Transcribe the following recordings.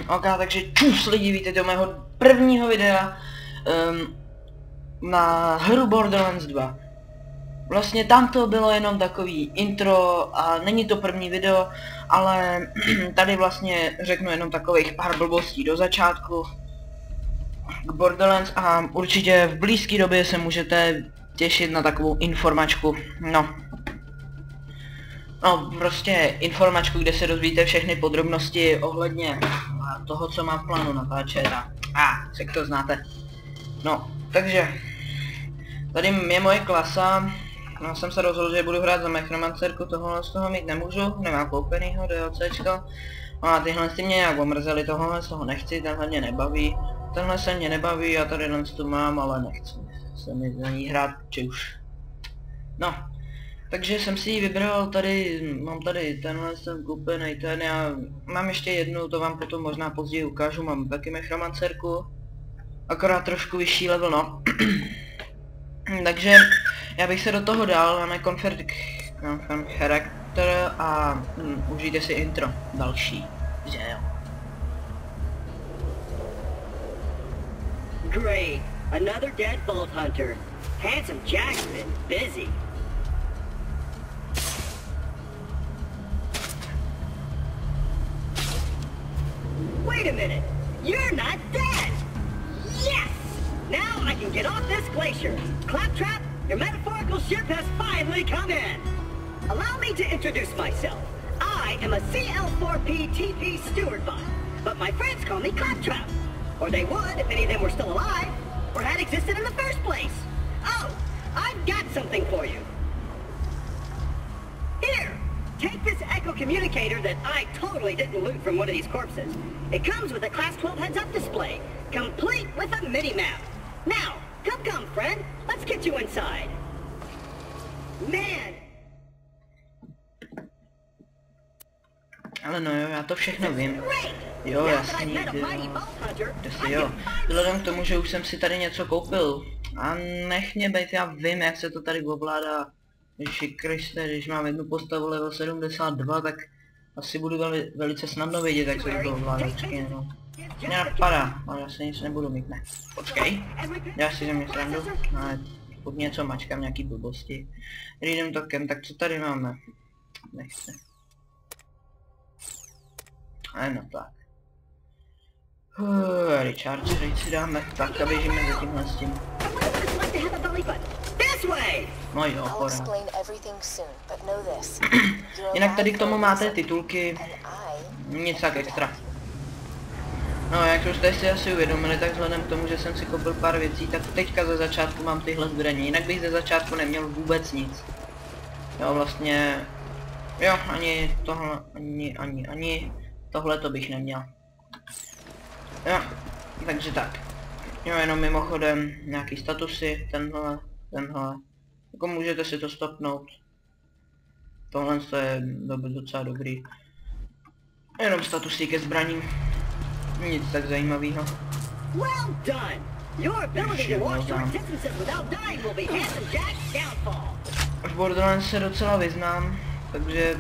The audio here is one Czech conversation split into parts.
Ok, takže čus lidi, vítejte do mého prvního videa na hru Borderlands 2. Vlastně tam to bylo jenom takový intro a není to první video, ale tady vlastně řeknu jenom takových pár blbostí do začátku k Borderlands a určitě v blízké době se můžete těšit na takovou informačku, no prostě informačku, kde se dozvíte všechny podrobnosti ohledně toho, co mám v plánu natáčet a jak to znáte. No, takže tady je moje klasa. Já jsem se rozhodl, že budu hrát za Mechromancerku, tohle z toho mít nemůžu, nemám koupenýho DLCčko. A tyhle si mě nějak omrzeli, tohle z toho nechci, tenhle mě nebaví. Tenhle se mě nebaví, já tady jen tu mám, ale nechci se mi za ní hrát, či už. No, takže jsem si ji vybral tady, mám tady tenhle jsem koupený ten, já mám ještě jednu, to vám potom možná později ukážu, mám taky Mechromancerku. Akorát trošku vyšší level, no. Takže já bych se do toho dal, máme Confirm Character a užijte si intro další, že jo. Great, another dead Vault Hunter. Handsome Jack's been busy. Wait a minute, you're not dead! Yes! Now I can get off this glacier. Claptrap, your metaphorical ship has finally come in. Allow me to introduce myself. I am a CL4P TP steward bot, but my friends call me Claptrap. Or they would if any of them were still alive, or had existed in the first place. Oh, I've got something for you. Here, take this echo communicator that I totally didn't loot from one of these corpses. It comes with a Class 12 heads-up display, complete with a mini-map. Now, come, friend. Let's get you inside. Man! Ale no jo, já to všechno vím. Jo, jasný, jo. Vzhledem k tomu, že už jsem si tady něco koupil. A nech mě být, já vím, jak se to tady ovládá. Ježi Kriste, když mám jednu postavu level 72, tak asi budu velice snadno vědět, jak se to ovládá. Počkej, no. Mě napadá, ale já se nic nebudu mít, ne. Počkej, já si ze mě srandu. Ale pod něco mačkám nějaký blbosti. Jdem tokem, tak co tady máme? Nechce. No tak. Recharge rate si dáme tak a běžíme za tímhle s tím. No jo, pořád. Jinak tady k tomu máte titulky. Nic tak extra. No, jak už jste si asi uvědomili, tak vzhledem k tomu, že jsem si koupil pár věcí, tak teďka ze začátku mám tyhle zbraně. Jinak bych ze začátku neměl vůbec nic. Jo, vlastně... Jo, ani tohle, ani tohle to bych neměl. Jo, takže tak. Jo, jenom mimochodem nějaký statusy, tenhle. Jako můžete si to stopnout. Tohle je docela dobrý. Jenom statusy ke zbraním. Nic tak zajímavého. Well done. Your ability to watch short distances without dying will be Handsome Jack's downfall. V Borderlands se docela vyznám, takže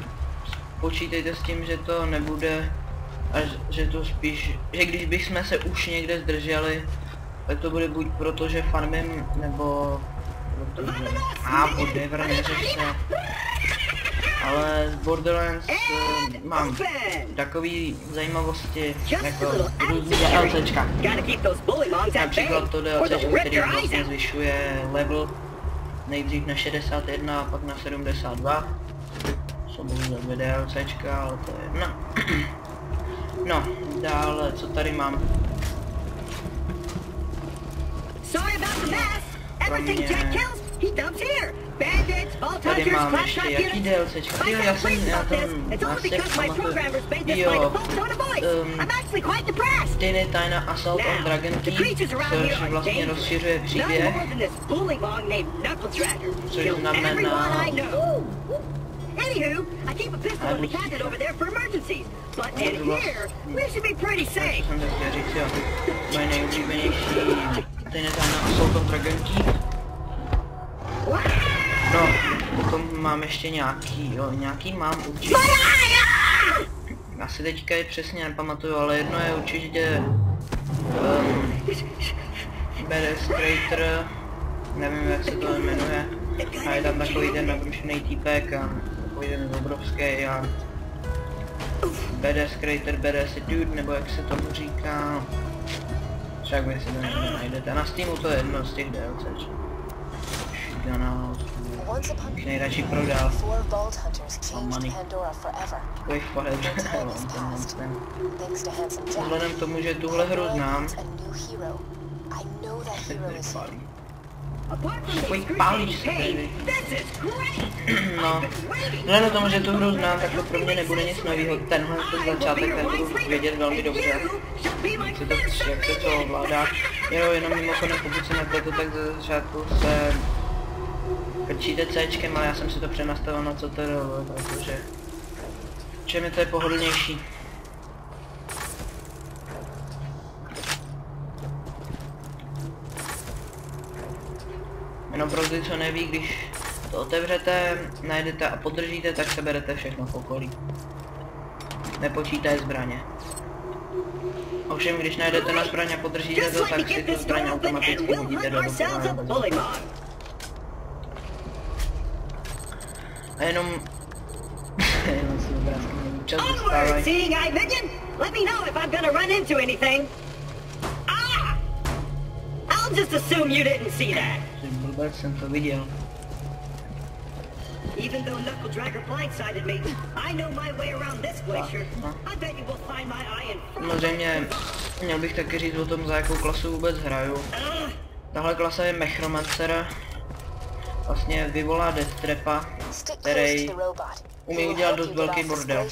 počítejte s tím, že to nebude, až že to spíš, že když bychom se už někde zdrželi, tak to bude buď proto, že farmím, nebo protože... whatever, neřeš se. Ale z Borderlands mám takový zajímavosti jako různý DLCčka. Například to DLCčko, který vlastně zvyšuje level nejdřív na 61 a pak na 72. Jsou bohužel dvě DLCčka, ale to je jedno. No, dále, co tady mám? Kromě... Tady mám ještě jaký DLCčka, jo, já jsem na tom asi jak pamatuju, jo, Tiny Assault on Dragon Key, což vlastně rozšiřuje příběh, což znamená... Anywho, I keep a pistol in the cabinet over there for emergencies, but in here, we should be pretty safe. Co jsem chtěl říct, jo, moje nejoblíbenější Tiny Assault on Dragon Key. No, potom mám ještě nějaký, jo, nějaký mám určitě. asi teďka je přesně nepamatuju, ale jedno je určitě Badass Crater, nevím jak se to jmenuje, a je tam takový ten nabrušený týpek a takový ten obrovský a Badass Crater, Badass Dude, nebo jak se tomu říká, však vy si to někde najdete, na Steamu to je jedno z těch DLCček. Bych nejradši prodal. Mám money. Takových pohled, vzhledem k tomu, že tuhle hru znám, se tady pálí. Takový pálíš se tady. No, vzhledem k tomu, že tu hru znám, tak to pro mě nebude nic novýho. Tenhle ten začátek ten budu vědět velmi dobře. Jak se to ovládá. Jenom mimochodem, pokud se nepletu, tak ze začátku se krčíte Cčkem, ale já jsem si to přenastavil na CTRL, takže čem je to je pohodlnější. Jenom pro ty, co neví, když to otevřete, najdete a podržíte, tak se berete všechno v okolí. Nepočítají zbraně. Ovšem, když najdete na zbraně a podržíte to, tak si tu zbraň automaticky hodíte do dokola. A jenom si obrázky čas dostávají. Blbec jsem to viděl. Even though Knuckle Dragger blindsided me, I know my way around this glacier. I bet you will find my eye in front. Samozřejmě měl bych taky říct o tom, za jakou klasu vůbec hraju. Tahle klasa je Mechromancer. Vlastně vyvolá Death Trapa, který umí udělat dost velký bordel.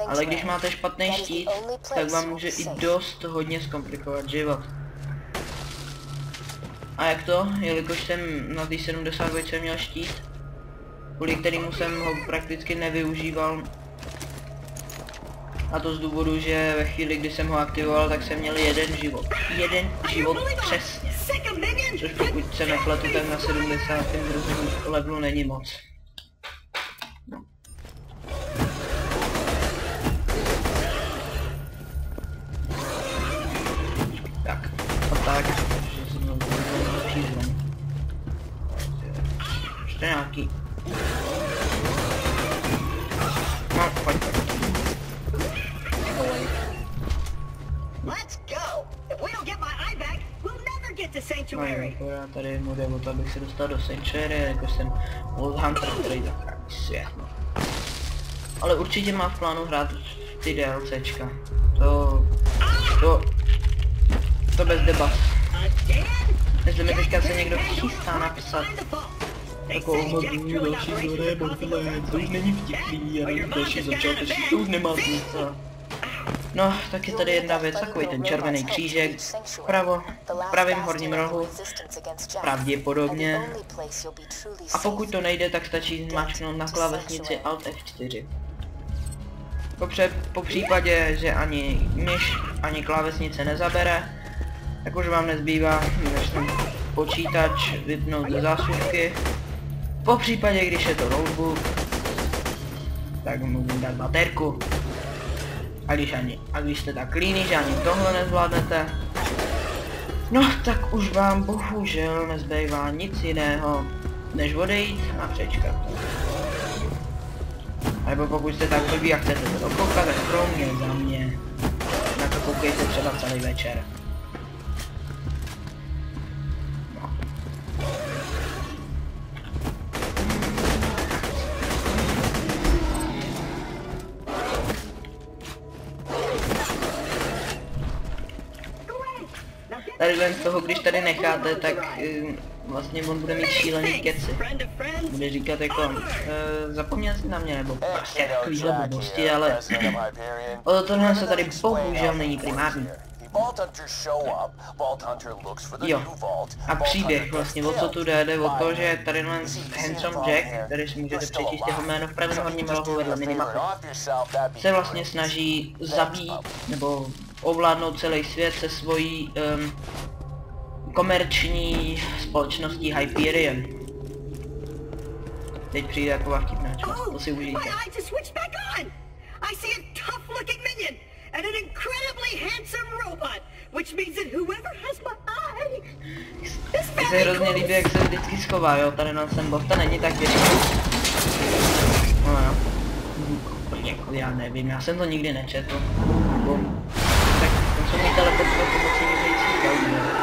Ale když máte špatný štít, tak vám může i dost hodně zkomplikovat život. A jak to? Jelikož jsem na té 72 měl štít, kvůli kterému jsem ho prakticky nevyužíval. A to z důvodu, že ve chvíli, kdy jsem ho aktivoval, tak jsem měl jeden život. Jeden život přesně. Což pokud se nepletu, tak na 72. levelu není moc. No. Tak. A tak. Že jsem měl lepší zbraň. Ještě nějaký. No, pojď. No jo, já tady mu jde o to, abych se dostal do Sanctuary, jako jsem Old Hunter, který zachrání svět, no. Ale určitě má v plánu hrát ty DLCčka. To bez debat. Jestli mi teďka se někdo chystá napsat takovou další hore, to už není vtipný, a další začáteční, to už nemá smysl. No, tak je tady jedna věc, takový ten červený křížek, vpravo, v pravém horním rohu, pravděpodobně. A pokud to nejde, tak stačí zmáčknout na klávesnici Alt F4. Po případě, že ani myš, ani klávesnice nezabere, tak už vám nezbývá, než ten počítač vypnout ze zásuvky. Po případě, když je to notebook, tak můžu dát baterku. A když jste tak líní, že ani tohle nezvládnete, no tak už vám bohužel nezbývá nic jiného, než odejít a přečkat. A nebo pokud jste tak blbý a chcete to dokoukat, tak pro mě, za mě, na to koukejte třeba celý večer. Tady z toho, když tady necháte, tak vlastně on bude mít šílený keci. Bude říkat jako, zapomněl jsi na mě, nebo prostě takovýhle blbosti, ale o tohle se tady bohužel není primární. Jo, a příběh vlastně, o co tu jde o to, že tady Handsome Jack, který si můžete přečíst jeho jméno v pravém horním rohu vedle minimapu, se vlastně snaží zabít, nebo ovládnout celý svět se svojí komerční společností Hyperion. Teď přijde taková vtipná část, to si užijte. I see it tough-looking minion and an incredibly handsome robot, which means that whoever has my eye is Mně se hrozně líbí, jak se vždycky schová, jo, tady na ten bot, to není tak větší. No jo. Jako já nevím, já jsem to nikdy nečetl. Tak to jsou mi teleportovat pomocí vyřejících gaudí.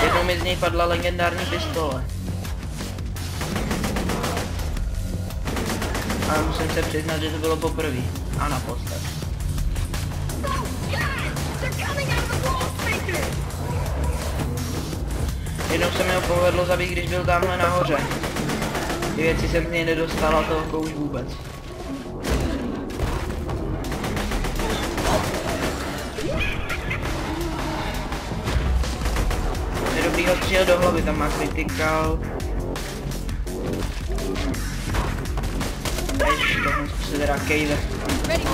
Jednou mi z něj padla legendární pistole. Ale musím se přiznat, že to bylo poprvé. A naposled. Jednou se mi ho povedlo zabít, když byl tamhle nahoře. Ty věci jsem z něj nedostal a toho už vůbec. Je dobrý ho přijel do hlavy, tam má critical. Ještě tohle se teda cave.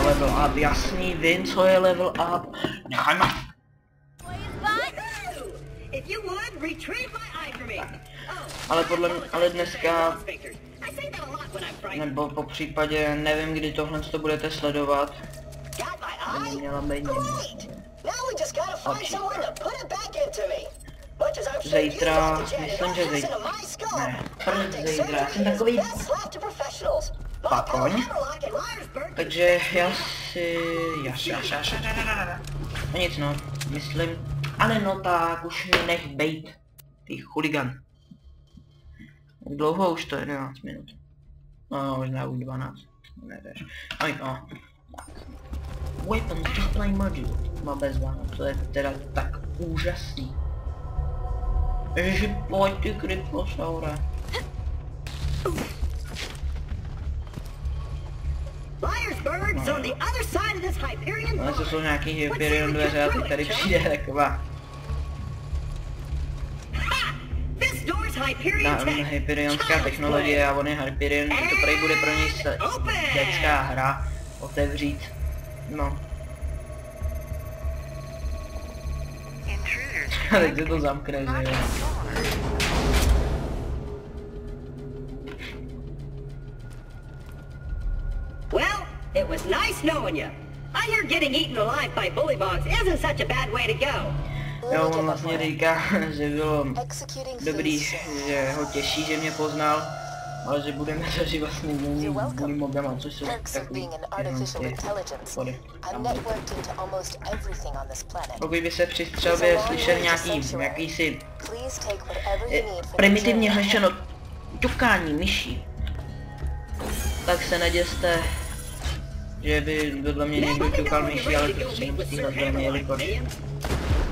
Level up, jasný, vím co je level up. Nechaj ma. Ale dneska, nebo po případě, nevím kdy tohle to budete sledovat. Neměla být zítra, myslím, že zítra. Ne, zítra, já jsem takový pakoň. Takže já si... No nic no, myslím. Ale no tak, už mi nech bejt. Ty chuligan. Jak dlouho už to je? 11 minut. No, možná už 12. Nevíš. No. Weapon display module. Má bez 12, to je teda tak úžasný. Ježi, pojď ty kryptosaure. No, to jsou nějaký Hyperion dveře a teď tady přijde taková... Hyperionská technologie a on je Hyperion, to prej bude pro něj dětská hra otevřít. No. A teď se to zamkne, že jo. Well, it was nice knowing you. I hear getting eaten alive by bullybogs isn't such a bad way to go. Jo, on vlastně říká, že bylo dobrý, že ho těší, že mě poznal, ale že budeme zažít vlastně bullymogama, což jsou takový vody. Pokud by se při střelbě slyšel jakýsi primitivně řečeno ťukání myší, tak se neděste, že by vedle mě někdo ťukal myší, ale prostřednictvím vedle mě, jelikož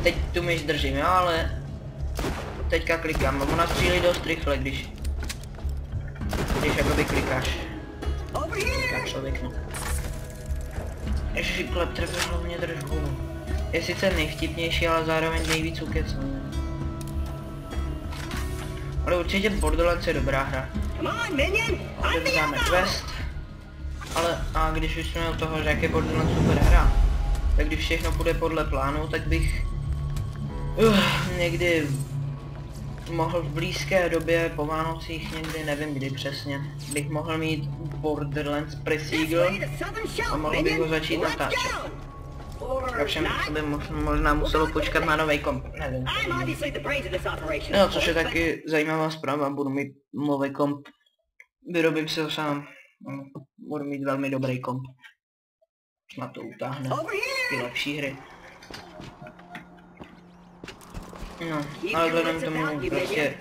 teď tu myš držím, jo, ale teďka klikám, a ona střílí dost rychle, když jakoby klikáš. Kliká člověk, no. Ježiši, klep trefil hlavně držku. Je sice nejvtipnější, ale zároveň nejvíc ukecaný. Ale určitě Borderlands je dobrá hra. Teď dáme quest. Ale a když už jsme od toho, že jak je Borderlands super hra, tak když všechno bude podle plánu, tak bych někdy mohl v blízké době po Vánocích, někdy nevím kdy přesně, bych mohl mít Borderlands Pre-Sequel a mohl bych ho začít natáčet. Ovšem by možná muselo počkat na nový komp, nevím. No, což je taky zajímavá zpráva, budu mít nový komp, vyrobím si ho sám, budu mít velmi dobrý komp. Na to utáhne ty lepší hry. No, ale vzhledem k tomu prostě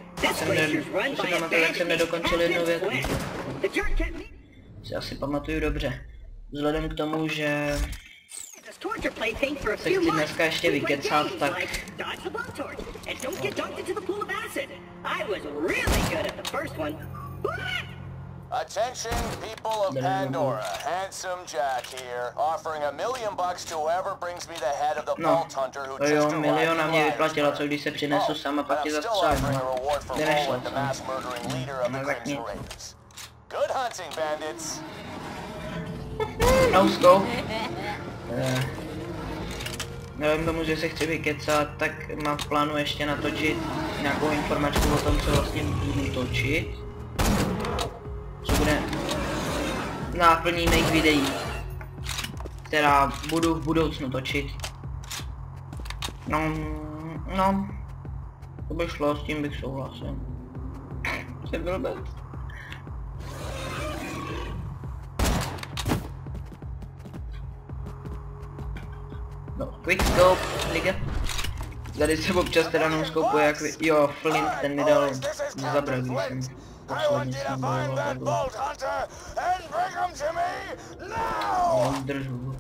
jsem nedokončil jednu větu. Si asi pamatuju dobře. Vzhledem k tomu, že se chci dneska ještě vykecat, tak... Attention, people of Pandora. Handsome Jack here, offering $1 million to whoever brings me the head of the Vault Hunter who just arrived. Milion na mě vyplatila, co když se přinesu sám a pak tě zastřelím. Kde nešlo. No tak nic. Good hunting, bandits. No scope. Vzhledem k tomu, že se chci vykecat, tak mám v plánu ještě natočit nějakou informačku o tom, co vlastně budu točit. Co bude náplní mých videí, která budu v budoucnu točit. No, to by šlo, s tím bych souhlasil. Jsem blbec. No, quick scope, nigga. Tady se občas teda noskoupuje jak jo, Flint, ten mi dal zabrat, když jsem posledně s ním bojoval. Držu.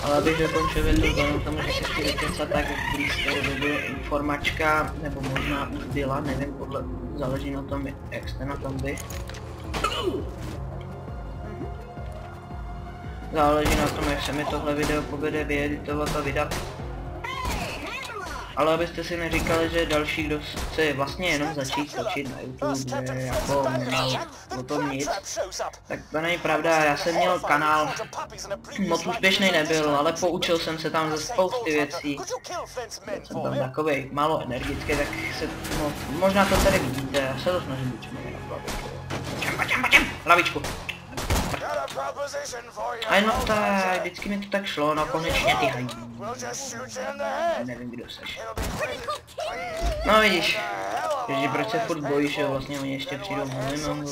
Ale abych dokončil větu, tomu, že se chci vykecat, tak v blízké době byla informačka, nebo možná už byla, nevím, záleží na tom, jak jste na tom vy. Záleží na tom, jak se mi tohle video povede vyeditovat a vydat. Ale abyste si neříkali, že další, kdo chce vlastně jenom začít točit na YouTube, jako o tom nic, tak to není pravda. Já jsem měl kanál, moc úspěšný nebyl, ale poučil jsem se tam ze spousty věcí. Jsem tam takovej málo energický, tak se, no, možná to tady vidíte, já se to snažím být lavičku. A no tak, vždycky mi to tak šlo, no konečně ty hají. Nevím, kdo seš. No vidíš, že proč se furt bojíš, že vlastně oni ještě přijdou mimo.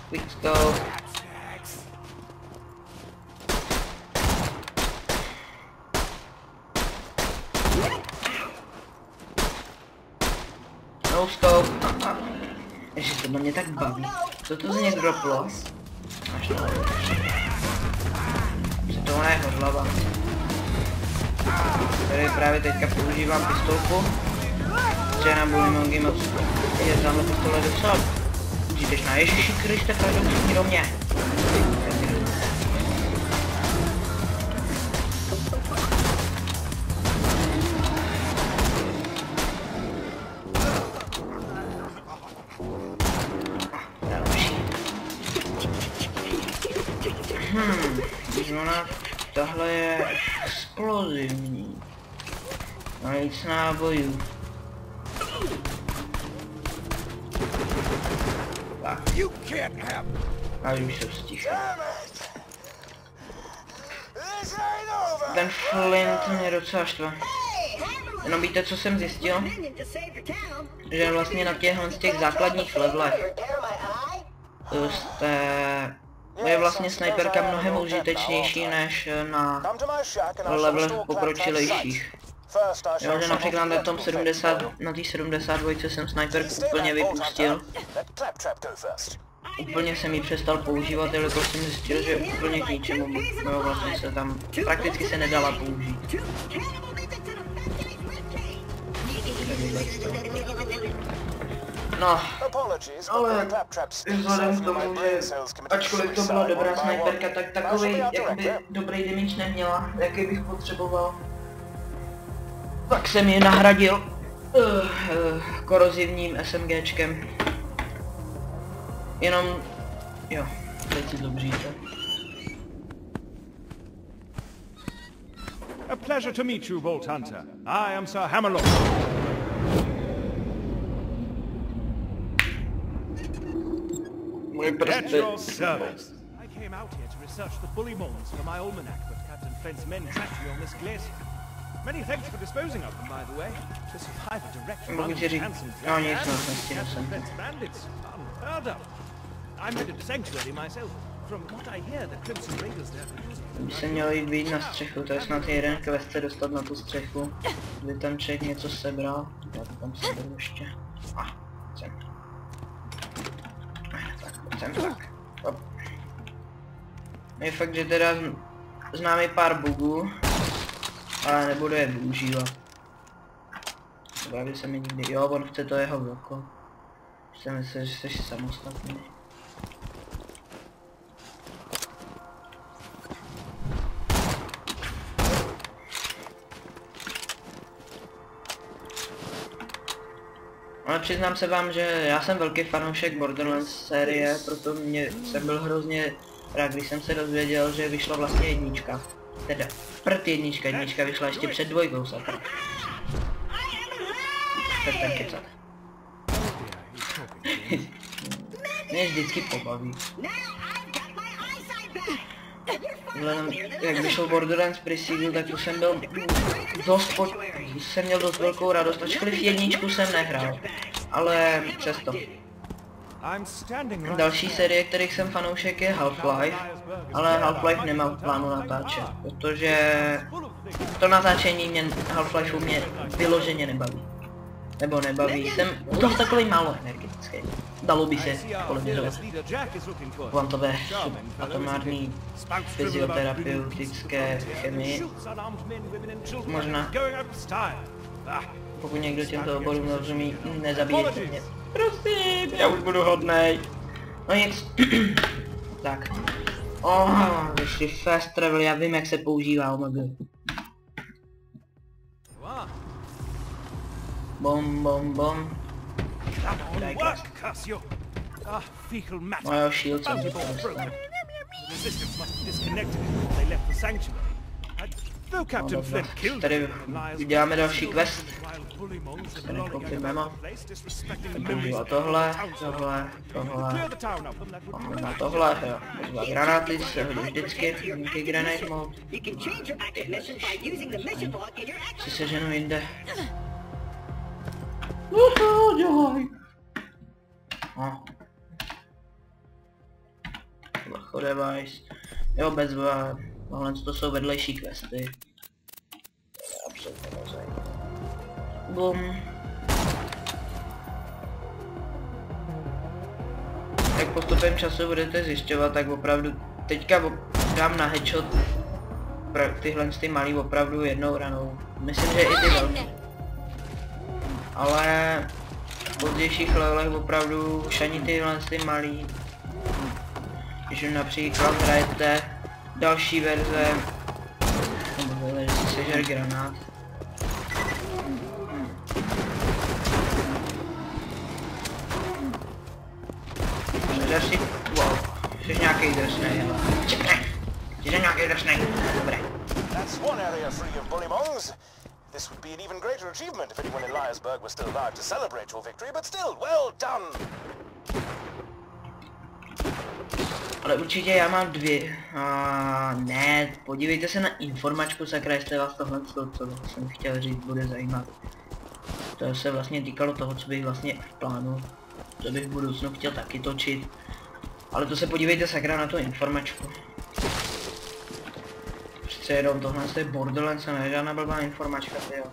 Quick scope. No scope. Ježiš, to mě tak baví. Co to z něj droplo? Až to se to ona je hodlava. Tady právě teďka používám pistolku. Že na Bully moc je tamhle pistole docela užitečná. Ježiši Kriste, každou do mě. Ona, tahle je explozivní. Má víc nábojů. Tak. A už se sticha. Ten Flint mě docela štve. Jenom víte, co jsem zjistil? Že vlastně na těchhle z těch základních levelech je vlastně snajperka mnohem užitečnější než na levelech pokročilejších. Jo, že například na tom 72 jsem snajperku úplně vypustil. Úplně jsem ji přestal používat, jelikož jsem zjistil, že úplně k ničemu, no vlastně se tam prakticky se nedala použít. No, ale vzhledem k tomu, že ačkoliv to byla dobrá snajperka, tak takový jakoby dobrý damage neměla, jaký bych potřeboval. Tak jsem ji nahradil korozivním SMGčkem. Jenom, jo, teď si dobříte. A pleasure to meet you, Vault Hunter. I am Sir Hammerlock. At your service. I came out here to research the bully moles for my almanac, but Captain Flint's men tracked me on this glacier. Many thanks for disposing of them, by the way. To survive a direct run from Hanson Captain Flint's bandits, unheard of. I'm headed to Sanctuary myself. From what I hear, the Crimson Raiders there are using... By se měl jít být na střechu, to je snad jeden quest se dostat na tu střechu. Kdy ten člověk něco sebral, já to tam seberu ještě. Jsem. Tak. Je fakt, že teda známe pár bugů, ale nebudu je využívat. Právě se mi nikdy, jo, on chce to jeho bloko. Jsem myslel, že jsi samostatný. Ale přiznám se vám, že já jsem velký fanoušek Borderlands série, proto jsem byl hrozně rád, když jsem se dozvěděl, že vyšla vlastně jednička. Teda, jednička vyšla ještě před dvojkou, sakra. Přestaň kecat. Mě vždycky pobaví. Vzhledem, jak vyšel Borderlands Pre-Sequel, tak to jsem byl jsem měl dost velkou radost, ačkoliv jedničku jsem nehrál. Ale přesto. Další série, kterých jsem fanoušek, je Half-Life, ale Half-Life nemám v plánu natáčet, protože to natáčení mě Half-Lifeu mě vyloženě nebaví. Nebo nebaví, jsem dost takový málo energetický. Dalo by se polemizovat. Kvantové, atomární, fyzioterapeutické chemii. Možná. Pokud někdo těmto oborům rozumí, nezabíjejte mě. Prosím, já už budu hodnej. No nic. Tak. Vyšli fast travel, já vím, jak se používá OMG. Bom, bom, bom. No jo, shield jsem vypustil. Tady uděláme další quest. Se nekoupím memo. Používá tohle, tohle, jo. Používá granáty, se hodí vždycky, nějaký grenade mode. Si seženu jinde. Dělaj. No. Bacho device. Jo, bezva. Tohle to jsou vedlejší questy. Absolutně nezajímavé. Bum. Jak postupem času budete zjišťovat, tak opravdu teďka dám na headshot tyhle ty malý opravdu jednou ranou. Myslím, že i ty velký. Ale v pozdějších levelech opravdu už ani tyhle ty malý. Když například hrajete další verze, nebo že si sežer granát. Sežer si, wow, jsi nějaký drsnej, hele. Jsi nějaký drsnej, dobré. This would be an even greater achievement if anyone in Liarsburg was still alive to celebrate your victory, but still, well done! Ale určitě já mám dvě. Ne, podívejte se na informačku, sakra, jestli vás tohle, co jsem chtěl říct, bude zajímat. To se vlastně týkalo toho, co bych vlastně v plánu, co bych v budoucnu chtěl taky točit. Ale to se podívejte sakra na tu informačku. Přece jenom tohle je Borderlands, ne žádná blbá informačka, tyjo.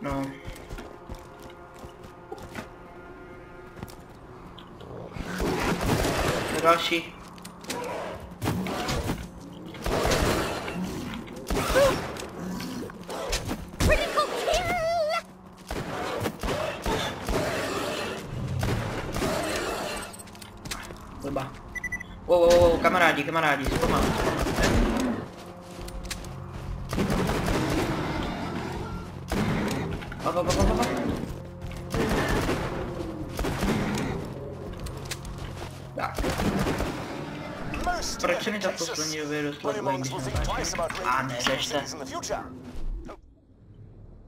No. Další. Blbá. Wow, kamarádi, zpomal. Tak. Proč se mi to v poslední době dostalo když neřešte.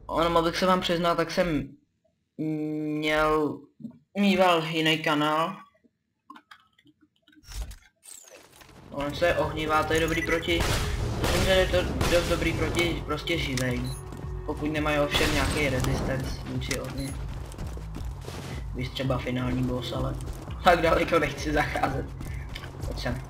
Ono, abych se vám přiznal, tak jsem mýval jiný kanál. On se ohnívá, to je dobrý proti, myslím, že je to dost dobrý proti prostě živej. Pokud nemají ovšem nějaký resistance vůči ohni. Víš třeba finální boss, ale tak daleko nechci zacházet. Pojď sem.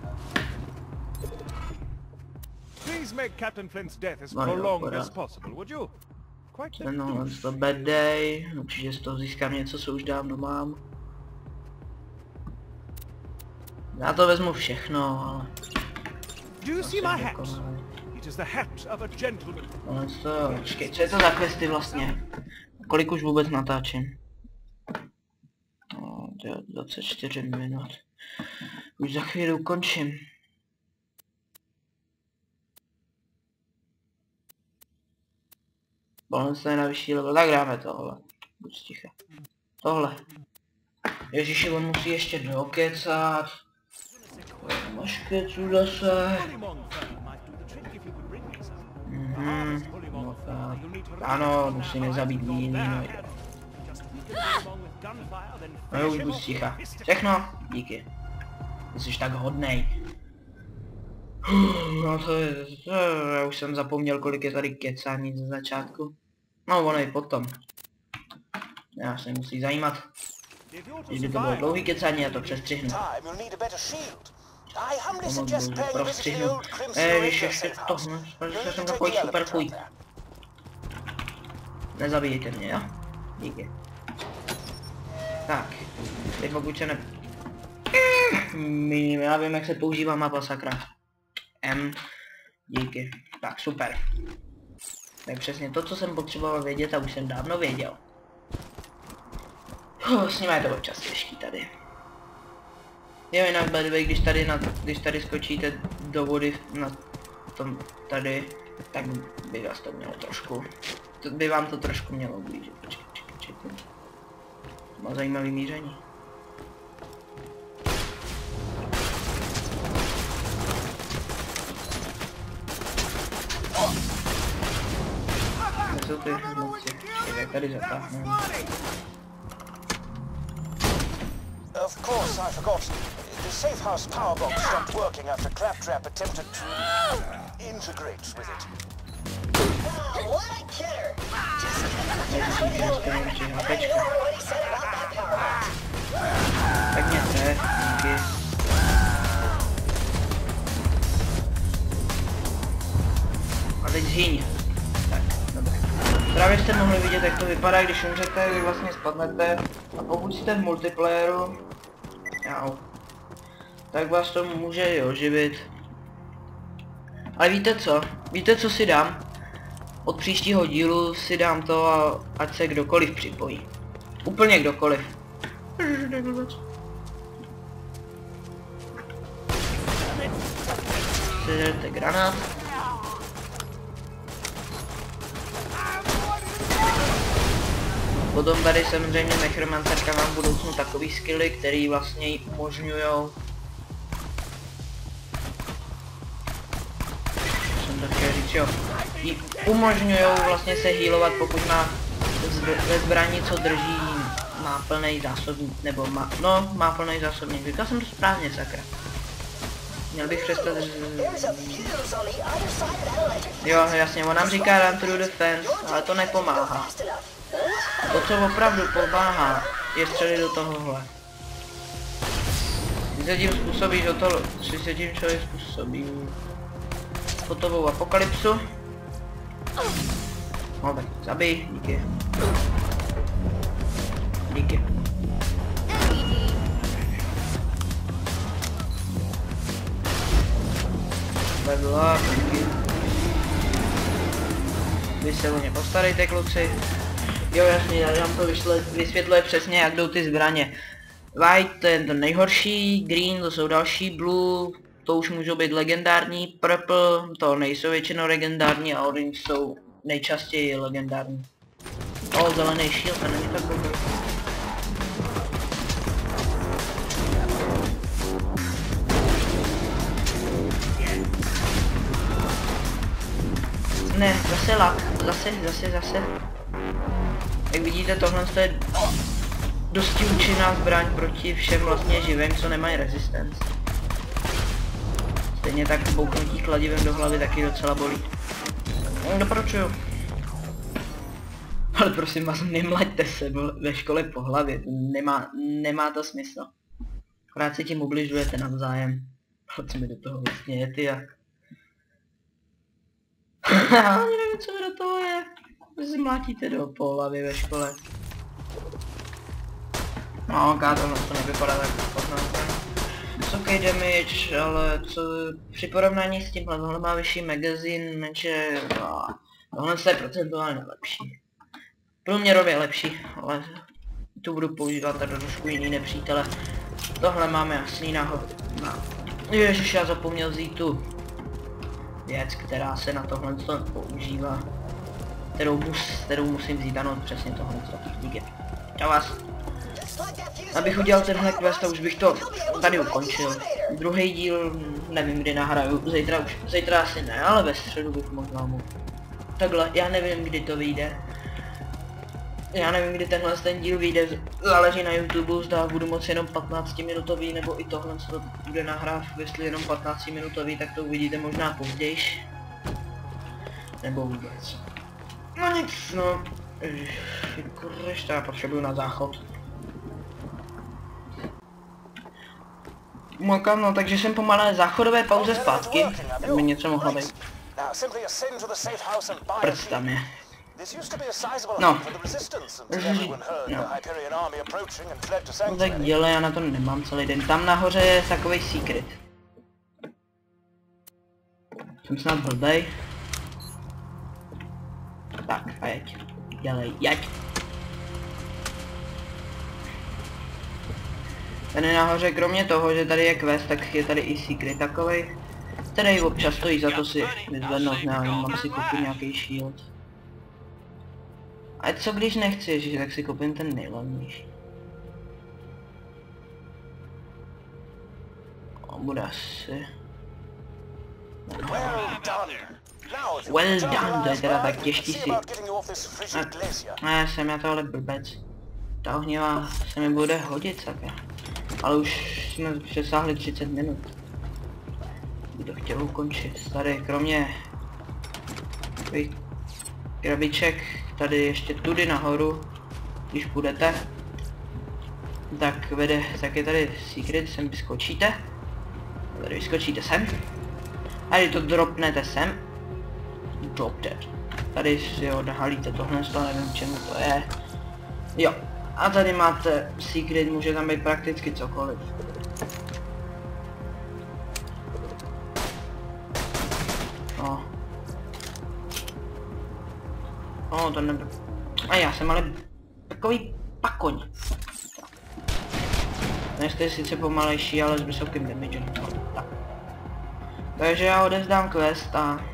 No, to bad day, určitě z toho získám něco, co už dávno mám. Já to vezmu všechno, ale... Počkej, co je to za questy vlastně? Kolik už vůbec natáčím? No, 24 minut. Už za chvíli ukončím. tohle se je na vyšší level, tak dáme tohle. Buď ticha. Tohle. Ježiši, on musí ještě dokecat. Máš kecu zase. No tak. Ano, musíme zabít jiný, no jo. No jo, už buď ticha. Všechno? Díky. Ty jsi tak hodnej. No to je, já už jsem zapomněl, kolik je tady kecání ze začátku. No ono i potom. Já se musí zajímat. Když by to bylo dlouhý kecání, já to přestřihnu. Prostřihnu. Víš, ještě tohle. Já jsem takový super fuj. Nezabijete mě, jo? Díky. Tak. Teď pokud se ne... Já vím, jak se používá mapa, sakra. Díky. Tak, super. To je přesně to, co jsem potřeboval vědět a už jsem dávno věděl. S nimi je to občas těžký tady. Jo, jinak by the way, když tady skočíte do vody na tom tady, tak by vás to mělo trošku... by vám to trošku mělo ublížit. Počkejte. Má zajímavý míření. Kde jsou ty hnouci? Jak tady zatáhnu. Of course, I forgot. The safe house power box stopped working after Claptrap attempted to integrate with it. What a killer! Tak mě tref, díky. A teď zhyň. Tak, dobře. Právě jste mohli vidět, jak to vypadá, když umřete, vy vlastně spadnete. A pokud jste v multiplayeru, tak vás to může i oživit. Ale víte co? Víte, co si dám? Od příštího dílu si dám to a ať se kdokoliv připojí. Úplně kdokoliv. Sežerte granát. Potom tady samozřejmě Necromancerka mám v budoucnu takový skilly, který vlastně jí umožňujou. Jsem to chtěl říct, jo. Jí umožňujou vlastně se healovat, pokud má ve zbraní, co drží, má plný zásobník, nebo má plný zásobník. Říkal jsem to správně, sakra. Měl bych přestat... Jo, jasně, on nám říká run through the fence, ale to nepomáhá. To, co opravdu pomáhá, je střelit do tohohle. Si se tím člověk způsobí hotovou apokalypsu. No tak, zabij, díky. Díky. Level up, díky. Vy se o ně postarejte, kluci. Jo, jasně, nám to vysvětluje přesně, jak jdou ty zbraně. White, to je to nejhorší, green, to jsou další, blue, to už můžou být legendární, purple, to nejsou většinou legendární a orange jsou nejčastěji legendární. O, zelený shield, to není tak dobrý. Ne, zase lak, zase. Jak vidíte, tohle je dosti účinná zbraň proti všem vlastně živým, co nemají resistance. Stejně tak bouknutí kladivem do hlavy taky docela bolí. Doporučuju. Ale prosím vás, nemlaďte se ve škole po hlavě, nemá to smysl. Akorát si tím ubližujete navzájem. Co mi do toho vlastně je, ty jak? Ani nevím, co mi do toho je. Vy si mlátíte do po hlavě ve škole. No, tohle to nevypadá tak špatně. Vysoký damage, ale co při porovnání s tímhle, tohle má vyšší magazín, menše... Tohle je procentuálně lepší. Průměrově lepší, ale tu budu používat tady trošku jiný nepřítele. Tohle máme jasný náhod. Ježiš, já zapomněl vzít tu věc, která se na tohle používá. kterou musím vzít, ano, přesně tohle. Díky. Čau vás. Abych udělal tenhle quest a už bych to tady ukončil. Druhý díl nevím kdy nahraju, zítra asi ne, ale ve středu bych možná mohl. Takhle, já nevím kdy to vyjde. Já nevím kdy ten díl vyjde, záleží na YouTube, zda budu moci jenom 15 minutový, nebo i tohle co bude nahrát, jestli jenom 15 minutový, tak to uvidíte možná později. Nebo vůbec. No nic, no. Kurešť, já potřebuju na záchod. Mokám, no takže jsem po malé záchodové pauze zpátky, tak mi něco mohlo být. Prst tam je. No. No tak děle, já na to nemám celý den. Tam nahoře je takový secret. Jsem snad blbej. Tak, a jeď. Dělej, jeď. Tady nahoře, kromě toho, že tady je quest, tak je tady i secret takovej, který občas stojí za to si vyzvednout, nevím, mám si koupit nějaký shield. A co když nechci, že tak si koupím ten nejlevnější. Bude asi... Well done, to je teda tak těžký si... Ne, jsem já tohle blbec. Ta ohnivá se mi bude hodit, sakra. Ale už jsme přesáhli 30 minut. Bych to chtěl ukončit. Tady kromě krabiček, tady ještě tudy nahoru, když půjdete, tak vede, tak je tady secret, sem vyskočíte. Tady vyskočíte sem. Tady to dropnete sem. Drop dead. Tady si odhalíte tohle, nevím čemu to je. Jo. A tady máte secret, může tam být prakticky cokoliv. No. No, to nebyl. A já jsem ale takový pakoň. Dneska je sice pomalejší, ale s vysokým damagem. Tak. Takže já odevzdám quest a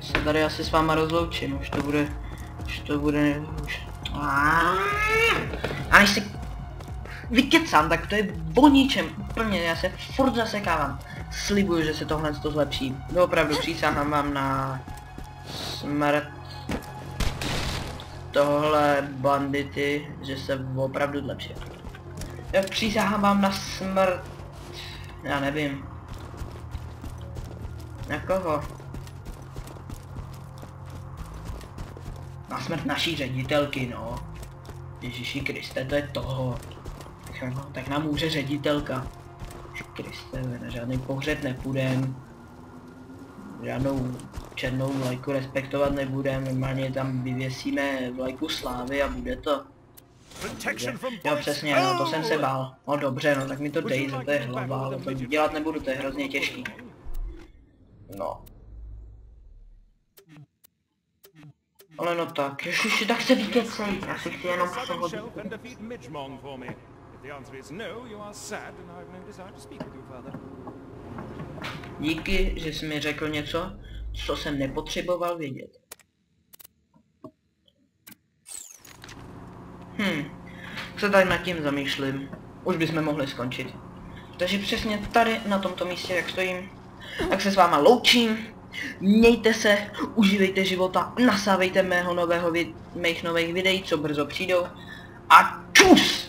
se tady asi s váma rozloučím, už to bude, a než si vykecám, tak to je o ničem, úplně, já se furt zasekávám. Slibuju, že se tohle to zlepší. Opravdu přísahám vám na smrt tohle bandity, že se opravdu zlepší. Já přísahám vám na smrt, já nevím. Na koho? Na smrt naší ředitelky, no. Ježíši Kriste, to je toho. Tak nám může ředitelka. Ježíši Kriste, na žádný pohřeb nepůjdem. Žádnou černou vlajku respektovat nebudem, normálně tam vyvěsíme vlajku slávy a bude to. Jo přesně, no to jsem se bál. No dobře, no tak mi to dej, to je hlava, to dělat nebudu, to je hrozně těžký. No. Ale no tak, ježiši, tak se vykecej, já si chci jenom pohodit. Díky, že jsi mi řekl něco, co jsem nepotřeboval vědět. Se tady nad tím zamýšlím. Už bychom mohli skončit. Takže přesně tady, na tomto místě, jak stojím, tak se s váma loučím. Mějte se, užívejte života, nasávejte mých nových videí, co brzo přijdou. A čus!